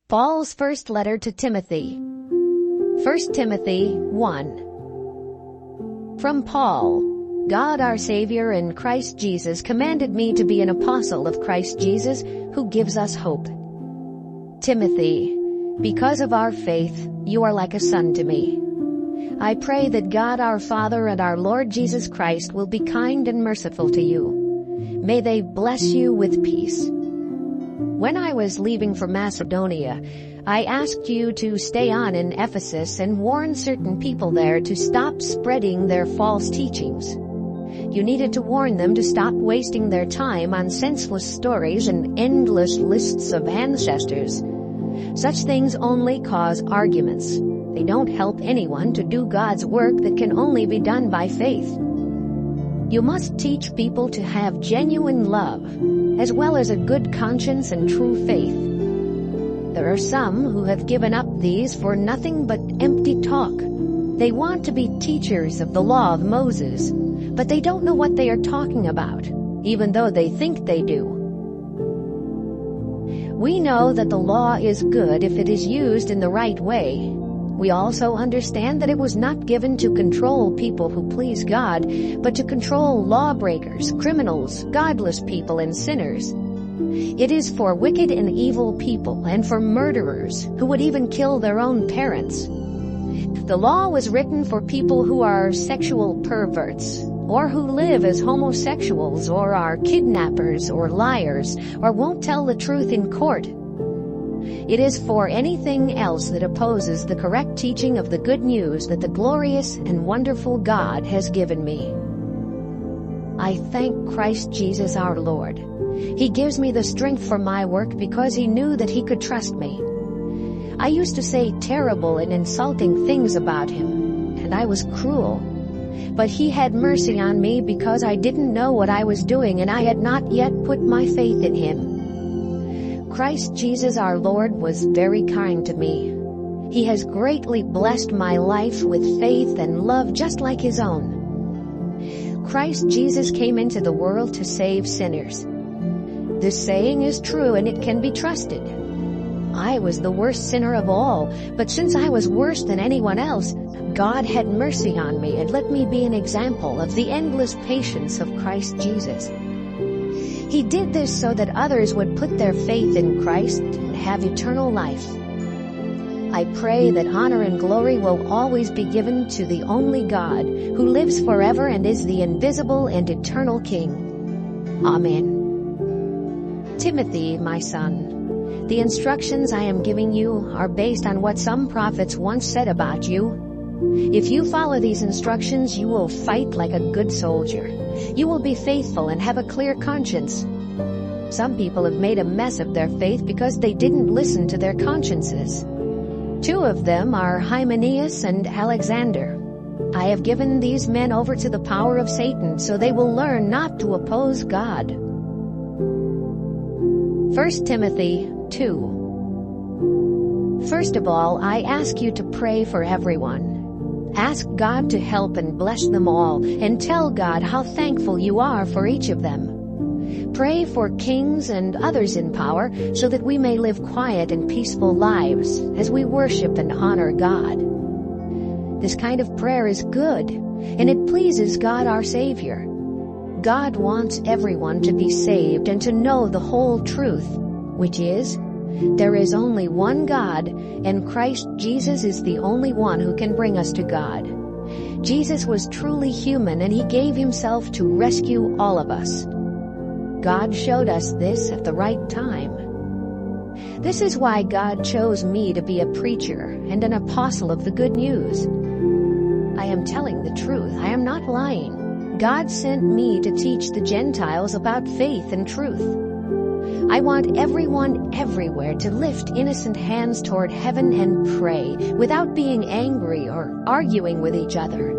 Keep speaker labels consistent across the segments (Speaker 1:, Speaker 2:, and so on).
Speaker 1: Paul's first letter to Timothy. 1 Timothy 1. From Paul, God our Savior and Christ Jesus commanded me to be an apostle of Christ Jesus, who gives us hope. Timothy, because of our faith, you are like a son to me. I pray that God our Father and our Lord Jesus Christ will be kind and merciful to you. May they bless you with peace. When I was leaving for Macedonia, I asked you to stay on in Ephesus and warn certain people there to stop spreading their false teachings. You needed to warn them to stop wasting their time on senseless stories and endless lists of ancestors. Such things only cause arguments. They don't help anyone to do God's work that can only be done by faith. You must teach people to have genuine love, as well as a good conscience and true faith. There are some who have given up these for nothing but empty talk. They want to be teachers of the law of Moses, but they don't know what they are talking about, even though they think they do. We know that the law is good if it is used in the right way. We also understand that it was not given to control people who please God, but to control lawbreakers, criminals, godless people, and sinners. It is for wicked and evil people and for murderers who would even kill their own parents. The law was written for people who are sexual perverts, or who live as homosexuals, or are kidnappers or liars, or won't tell the truth in court. It is for anything else that opposes the correct teaching of the good news that the glorious and wonderful God has given me. I thank Christ Jesus our Lord. He gives me the strength for my work because He knew that He could trust me. I used to say terrible and insulting things about Him, and I was cruel. But He had mercy on me because I didn't know what I was doing and I had not yet put my faith in Him. Christ Jesus our Lord was very kind to me. He has greatly blessed my life with faith and love just like His own. Christ Jesus came into the world to save sinners. This saying is true and it can be trusted. I was the worst sinner of all, but since I was worse than anyone else, God had mercy on me and let me be an example of the endless patience of Christ Jesus. He did this so that others would put their faith in Christ and have eternal life. I pray that honor and glory will always be given to the only God, who lives forever and is the invisible and eternal King. Amen. Timothy, my son, the instructions I am giving you are based on what some prophets once said about you. If you follow these instructions, you will fight like a good soldier. You will be faithful and have a clear conscience. Some people have made a mess of their faith because they didn't listen to their consciences. Two of them are Hymenaeus and Alexander. I have given these men over to the power of Satan so they will learn not to oppose God. 1 Timothy 2. First of all, I ask you to pray for everyone. Ask God to help and bless them all, and tell God how thankful you are for each of them. Pray for kings and others in power so that we may live quiet and peaceful lives as we worship and honor God. This kind of prayer is good, and it pleases God our Savior. God wants everyone to be saved and to know the whole truth, which is, there is only one God, and Christ Jesus is the only one who can bring us to God. Jesus was truly human, and He gave Himself to rescue all of us. God showed us this at the right time. This is why God chose me to be a preacher and an apostle of the good news. I am telling the truth. I am not lying. God sent me to teach the Gentiles about faith and truth. I want everyone everywhere to lift innocent hands toward heaven and pray without being angry or arguing with each other.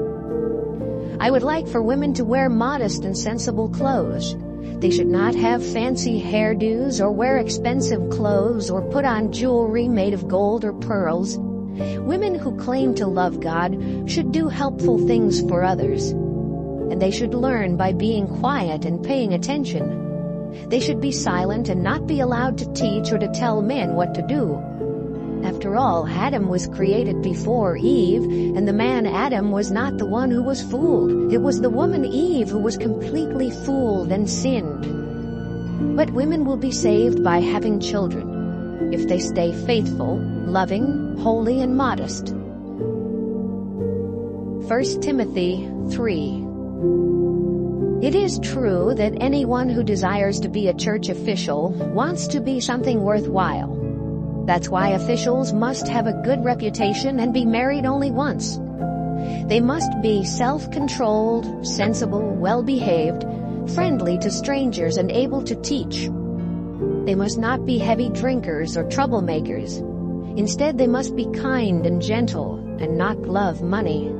Speaker 1: I would like for women to wear modest and sensible clothes. They should not have fancy hairdos or wear expensive clothes or put on jewelry made of gold or pearls. Women who claim to love God should do helpful things for others, and they should learn by being quiet and paying attention. They should be silent and not be allowed to teach or to tell men what to do. After all, Adam was created before Eve, and the man Adam was not the one who was fooled. It was the woman Eve who was completely fooled and sinned. But women will be saved by having children, if they stay faithful, loving, holy, and modest. 1 Timothy 3. It is true that anyone who desires to be a church official wants to be something worthwhile. That's why officials must have a good reputation and be married only once. They must be self-controlled, sensible, well-behaved, friendly to strangers, and able to teach. They must not be heavy drinkers or troublemakers. Instead, they must be kind and gentle and not love money.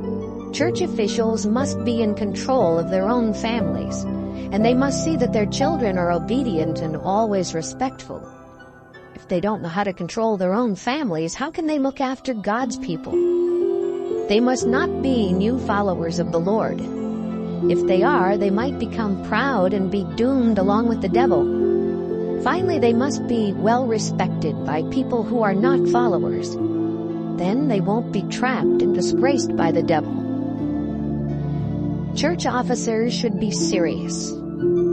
Speaker 1: Church officials must be in control of their own families, and they must see that their children are obedient and always respectful. If they don't know how to control their own families, how can they look after God's people? They must not be new followers of the Lord. If they are, they might become proud and be doomed along with the devil. Finally, they must be well respected by people who are not followers. Then they won't be trapped and disgraced by the devil. Church officers should be serious.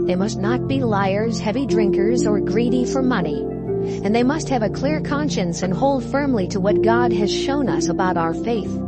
Speaker 1: They must not be liars, heavy drinkers, or greedy for money. And they must have a clear conscience and hold firmly to what God has shown us about our faith.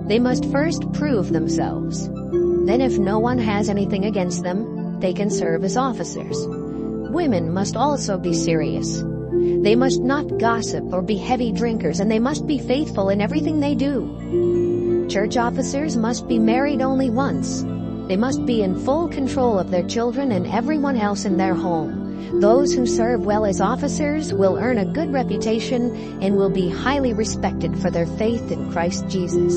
Speaker 1: They must first prove themselves. Then, if no one has anything against them, they can serve as officers. Women must also be serious. They must not gossip or be heavy drinkers, and they must be faithful in everything they do. Church officers must be married only once. They must be in full control of their children and everyone else in their home. Those who serve well as officers will earn a good reputation and will be highly respected for their faith in Christ Jesus.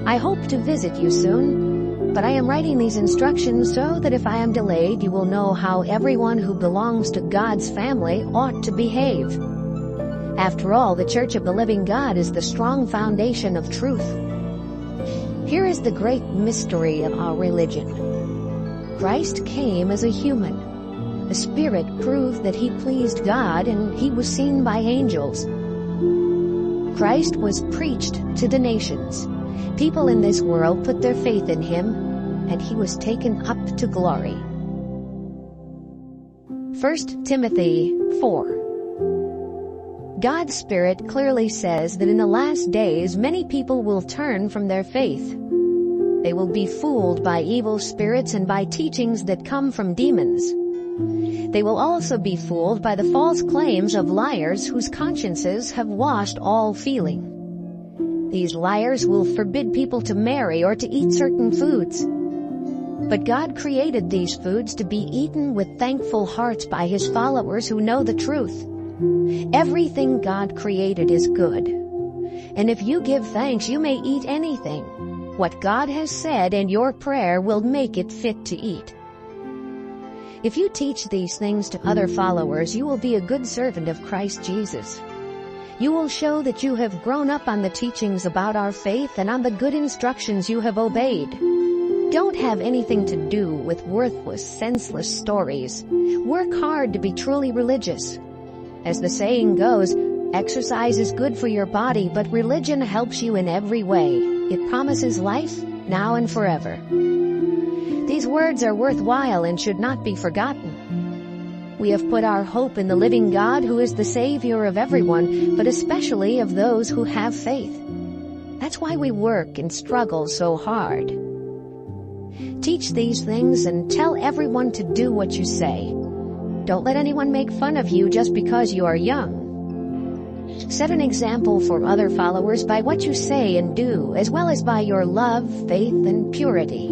Speaker 1: I hope to visit you soon, but I am writing these instructions so that if I am delayed, you will know how everyone who belongs to God's family ought to behave. After all, the Church of the Living God is the strong foundation of truth. Here is the great mystery of our religion. Christ came as a human. The Spirit proved that he pleased God, and he was seen by angels. Christ was preached to the nations. People in this world put their faith in him, and he was taken up to glory. 1 Timothy 4. God's Spirit clearly says that in the last days many people will turn from their faith. They will be fooled by evil spirits and by teachings that come from demons. They will also be fooled by the false claims of liars whose consciences have washed all feeling. These liars will forbid people to marry or to eat certain foods. But God created these foods to be eaten with thankful hearts by his followers who know the truth. Everything God created is good. And if you give thanks, you may eat anything. What God has said and your prayer will make it fit to eat. If you teach these things to other followers, you will be a good servant of Christ Jesus. You will show that you have grown up on the teachings about our faith and on the good instructions you have obeyed. Don't have anything to do with worthless, senseless stories. Work hard to be truly religious. As the saying goes, exercise is good for your body, but religion helps you in every way. It promises life, now and forever. These words are worthwhile and should not be forgotten. We have put our hope in the living God, who is the Savior of everyone, but especially of those who have faith. That's why we work and struggle so hard. Teach these things and tell everyone to do what you say. Don't let anyone make fun of you just because you are young. Set an example for other followers by what you say and do, as well as by your love, faith, and purity.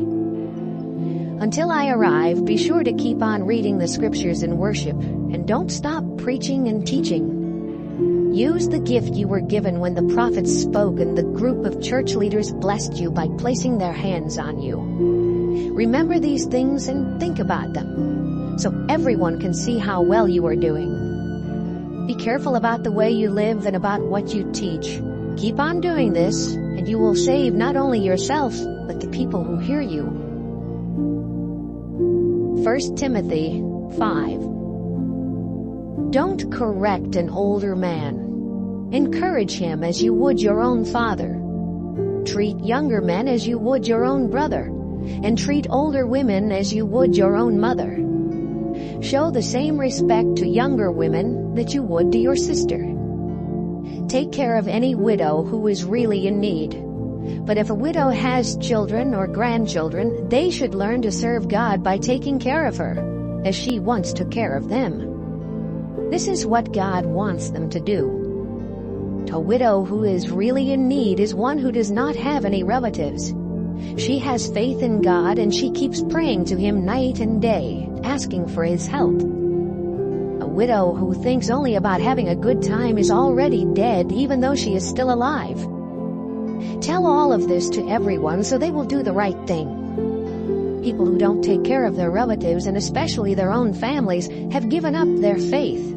Speaker 1: Until I arrive, be sure to keep on reading the scriptures in worship, and don't stop preaching and teaching. Use the gift you were given when the prophets spoke and the group of church leaders blessed you by placing their hands on you. Remember these things and think about them, so everyone can see how well you are doing. Be careful about the way you live and about what you teach. Keep on doing this, and you will save not only yourself, but the people who hear you. 1 Timothy 5. Don't correct an older man. Encourage him as you would your own father. Treat younger men as you would your own brother, and treat older women as you would your own mother. Show the same respect to younger women that you would to your sister. Take care of any widow who is really in need. But if a widow has children or grandchildren, they should learn to serve God by taking care of her, as she once took care of them. This is what God wants them to do. A widow who is really in need is one who does not have any relatives. She has faith in God and she keeps praying to Him night and day, asking for His help. A widow who thinks only about having a good time is already dead, even though she is still alive. Tell all of this to everyone so they will do the right thing. People who don't take care of their relatives, and especially their own families, have given up their faith.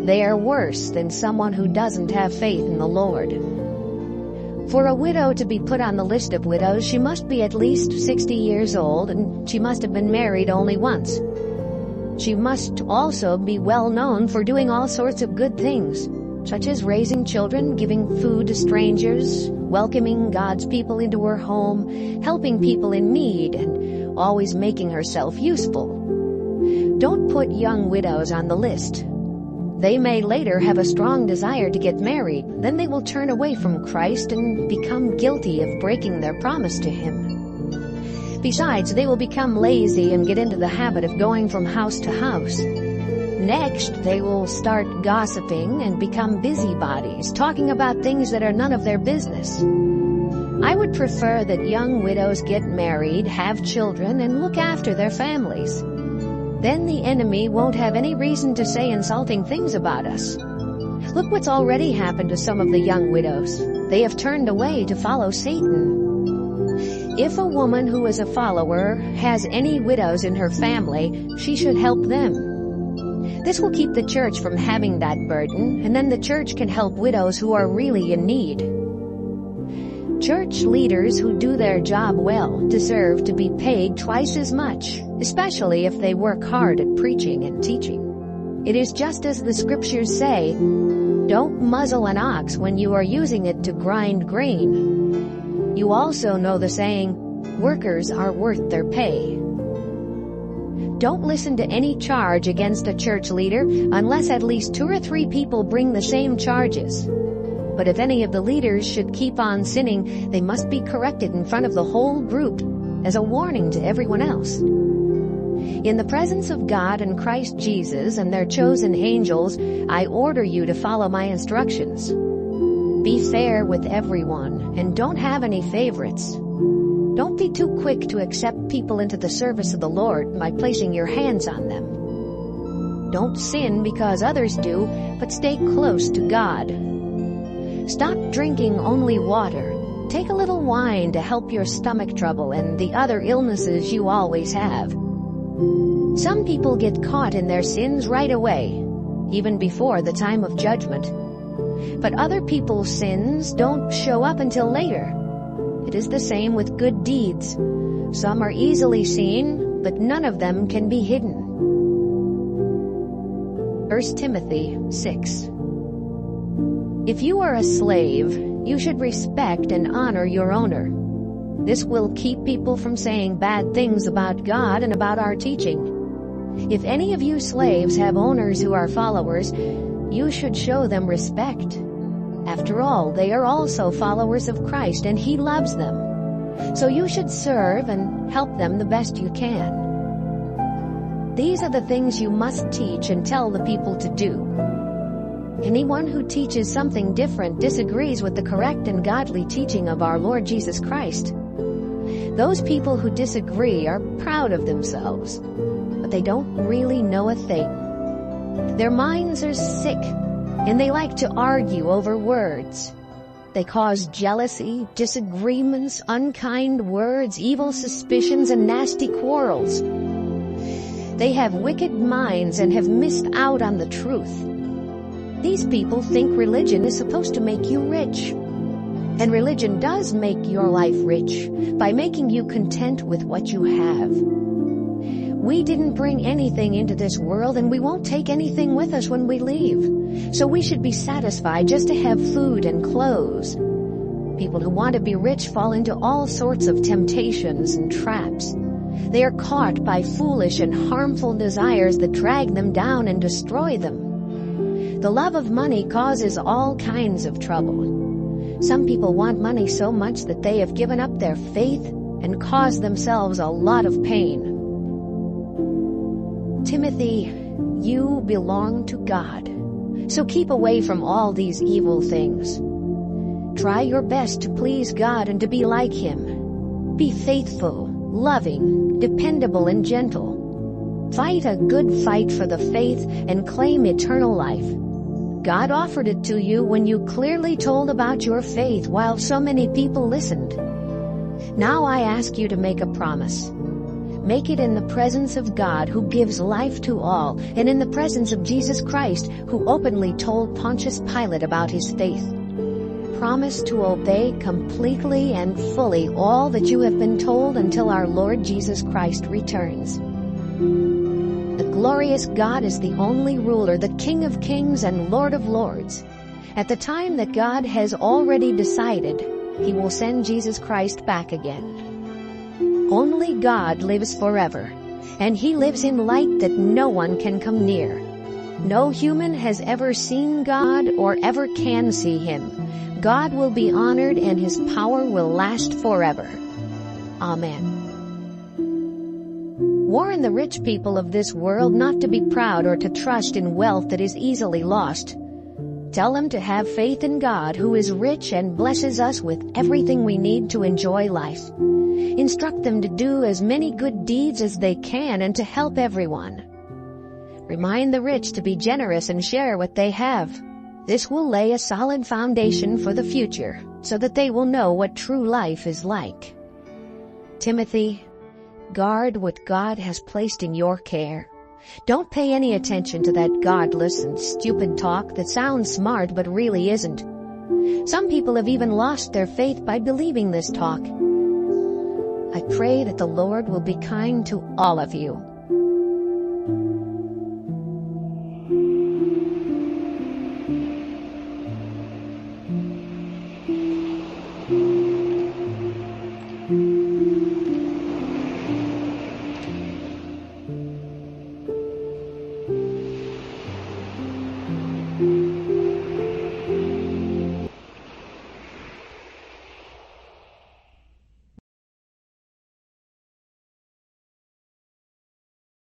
Speaker 1: They are worse than someone who doesn't have faith in the Lord. For a widow to be put on the list of widows, she must be at least 60 years old, and she must have been married only once. She must also be well known for doing all sorts of good things, such as raising children, giving food to strangers, welcoming God's people into her home, helping people in need, and always making herself useful. Don't put young widows on the list. They may later have a strong desire to get married, then they will turn away from Christ and become guilty of breaking their promise to Him. Besides, they will become lazy and get into the habit of going from house to house. Next, they will start gossiping and become busybodies, talking about things that are none of their business. I would prefer that young widows get married, have children, and look after their families. Then the enemy won't have any reason to say insulting things about us. Look what's already happened to some of the young widows. They have turned away to follow Satan. If a woman who is a follower has any widows in her family, she should help them. This will keep the church from having that burden, and then the church can help widows who are really in need. Church leaders who do their job well deserve to be paid twice as much, especially if they work hard at preaching and teaching. It is just as the scriptures say, "Don't muzzle an ox when you are using it to grind grain." You also know the saying, "Workers are worth their pay." Don't listen to any charge against a church leader unless at least 2 or 3 people bring the same charges. But if any of the leaders should keep on sinning, they must be corrected in front of the whole group as a warning to everyone else. In the presence of God and Christ Jesus and their chosen angels, I order you to follow my instructions. Be fair with everyone and don't have any favorites. Don't be too quick to accept people into the service of the Lord by placing your hands on them. Don't sin because others do, but stay close to God. Stop drinking only water. Take a little wine to help your stomach trouble and the other illnesses you always have. Some people get caught in their sins right away, even before the time of judgment. But other people's sins don't show up until later. It is the same with good deeds. Some are easily seen, but none of them can be hidden. 1 Timothy 6. If you are a slave, you should respect and honor your owner. This will keep people from saying bad things about God and about our teaching. If any of you slaves have owners who are followers, you should show them respect. After all, they are also followers of Christ and He loves them. So you should serve and help them the best you can. These are the things you must teach and tell the people to do. Anyone who teaches something different disagrees with the correct and godly teaching of our Lord Jesus Christ. Those people who disagree are proud of themselves, but they don't really know a thing. Their minds are sick, and they like to argue over words. They cause jealousy, disagreements, unkind words, evil suspicions, and nasty quarrels. They have wicked minds and have missed out on the truth. These people think religion is supposed to make you rich. And religion does make your life rich by making you content with what you have. We didn't bring anything into this world, and we won't take anything with us when we leave. So we should be satisfied just to have food and clothes. People who want to be rich fall into all sorts of temptations and traps. They are caught by foolish and harmful desires that drag them down and destroy them. The love of money causes all kinds of trouble. Some people want money so much that they have given up their faith and caused themselves a lot of pain. Timothy, you belong to God. So keep away from all these evil things. Try your best to please God and to be like Him. Be faithful, loving, dependable, and gentle. Fight a good fight for the faith and claim eternal life. God offered it to you when you clearly told about your faith while so many people listened. Now I ask you to make a promise. Make it in the presence of God, who gives life to all, and in the presence of Jesus Christ, who openly told Pontius Pilate about his faith. Promise to obey completely and fully all that you have been told until our Lord Jesus Christ returns. The glorious God is the only ruler, the King of kings and Lord of lords. At the time that God has already decided, He will send Jesus Christ back again. Only God lives forever, and He lives in light that no one can come near. No human has ever seen God or ever can see Him. God will be honored and His power will last forever. Amen. Warn the rich people of this world not to be proud or to trust in wealth that is easily lost. Tell them to have faith in God, who is rich and blesses us with everything we need to enjoy life. Instruct them to do as many good deeds as they can and to help everyone. Remind the rich to be generous and share what they have. This will lay a solid foundation for the future, so that they will know what true life is like. Timothy, guard what God has placed in your care. Don't pay any attention to that godless and stupid talk that sounds smart but really isn't. Some people have even lost their faith by believing this talk. I pray that the Lord will be kind to all of you.